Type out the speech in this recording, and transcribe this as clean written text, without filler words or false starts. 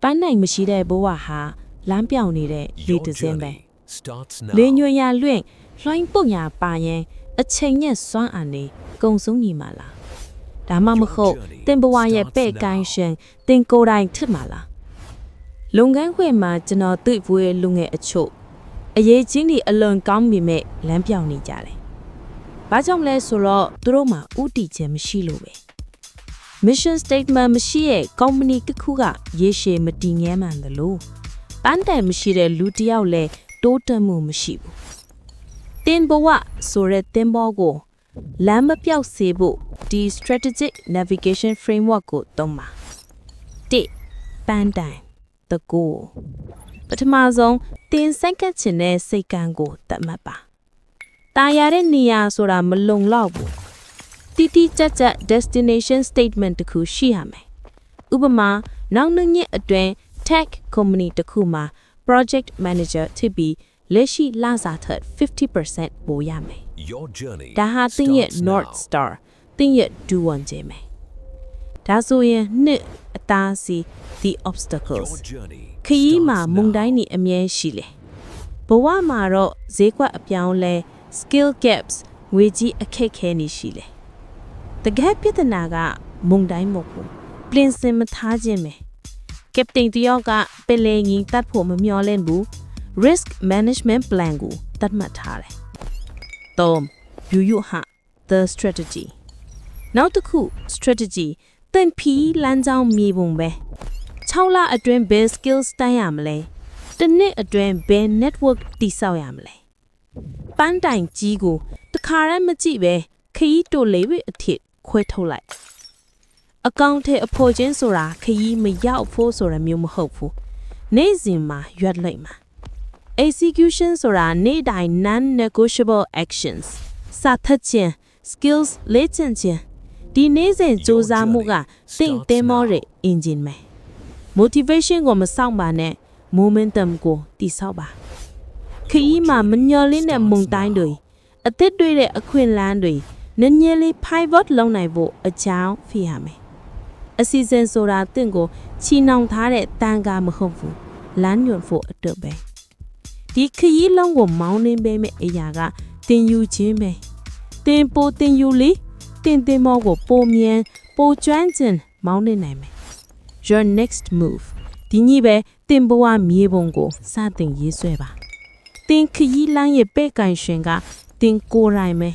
န်းနိုင်မရှိတဲ့ဘဝဟာလမ်းပြောင်နေတဲ့လေတစင်းပဲလေညွှန်ရလွင့်လွှိုင်းပုတ်ညာပါရင်အချိန်နဲ့စွမ်းအားနေကုံဆုံးညီမှာလားဒါမှမဟုတ်တင်ဘဝရဲ့ပဲ့ကိုင်းရှင်တင်ကိုယ်တိုင်ထစ်မှာလားလုပ်ငန်းခွင်မှာကျွန်တော်တွေ့ဖွယ်လူငယ်အချို့အရေးချင်းဒီအလွန်ကောင်းပေမဲ့လမ်းပြောင်နေကြတယ်။ဘာကြောင့်လဲဆိုတော့သူတို့မှာဥတီခြင်းမရှိလို့ပဲ mission statement မရှိရဲ့ company တစ်ခုကရေရှည်မတည်ငြင်းမှန်တယ်လို့ပန်းတိုင်မရှိတဲ့လူတစ်ယောက်လည်းတိုးတက်မှုမရှိဘူး။တင်ဘဝဆိုတဲ့တင်ဘောကိုလမ်းမပြောက်စေဖို့ဒီ strategic navigation framework ကိုသုံးပါ။တစ်ပန်းတိုင်တကူပထမဆုံးတင်စက်ကတ်ချင်တဲ့စိတ်ကံကိုတတ်မှတ်ပါတာယာတဲ့နေရာဆိုတာမလုံလောက်ဘူးတိတိကျကျ destination statement တခုရှိရမယ်ဥပမာနောက်နှစ်နှစ်အတွင်း tech company တခုမှာ project manager ဖြစ်ပြီးလက်ရှိလစာထက် 50% ပိုရမယ်ဒါဟာသင်ရဲ့ north star သင်ရဲ့ဒူဝန်ခြင်းပဲဒါဆိုရင်နှစ်အသားစီ the obstacles ခရီးမှာမုန်တိုင်းနေအမြဲရှိလေဘဝမှာတော့ဈေးကွက်အပြောင်းလဲ skill gaps ငွေကြီးအခက်ခဲနေရှိလေတကယ်ပြဿနာကမုန်တိုင်းမဟုတ်ဘူးပြင်ဆင်မထားခြင်းပဲကပတိန်တယောက်ကပင်လယ်ကြီးတတ်ဖို့မမျှော်လင့်ဘူး risk management plan ကိုတတ်မှတ်ထားတယ်3 view you ha the strategy နောက်တစ်ခု strategy သင်ဖီလမ်းကြောင်းမြေပုံပဲ6လအတွင်းဘယ် skills တန်းရမလဲတစ်နှစ်အတွင်းဘယ် network တည်ဆောက်ရမလဲပန်းတိုင်ကြီးကိုတခါတည်းမကြည့်ပဲခရီးတိုလေးပဲအထစ်ခွဲထုတ်လိုက်အကောင့်ထဲအဖို့ချင်းဆိုတာခရီးမရောက်ဖို့ဆိုတာမျိုးမဟုတ်ဘူးနေ့စဉ်မှာရွက်လိုက်မှာ execution ဆိုတာနေ့တိုင်း non negotiable actions စာထက်ခြင်း skills လေ့ကျင့်ခြင်းဒီနေ့စဉ်စူးစမ်းမှုကသင်သင်မောတဲ့ engine ပဲmotivation ကိုမဆောင်ပါနဲ့ momentum ကိုတည်ဆောက်ပါခရီးမှာမညှော်လင်းတဲ့မုန်တိုင်းတွေအသစ်တွေတဲ့အခွင့်အလမ်းတွေနည်းနည်းလေး pivot လုပ်နိုင်ဖို့အကြောင်းဖြစ်ရမယ်အစီအစဉ်ဆိုတာတင့်ကိုချီနှောင်ထားတဲ့တန်ကားမဟုတ်ဘူးလမ်းညွှန်ဖို့အတွက်ပဲဒီခရီးလုံးကိုမောင်းနှင်းပေးမယ့်အရာကတင်ယူခြင်းပဲတင်ပိုတင်ယူလေတင်မောကိုပိုမြန်ပိုကျွမ်းကျင်မောင်းနှင်းနိုင်မယ်Your next move ဒီညပဲတင်ဘဝမြေပုံကိုစတင်ရေးဆွဲပါတင်ခရီးလမ်းရဲ့ပဲ့ကန်ရှင်ကတင်ကိုယ်တိုင်ပဲ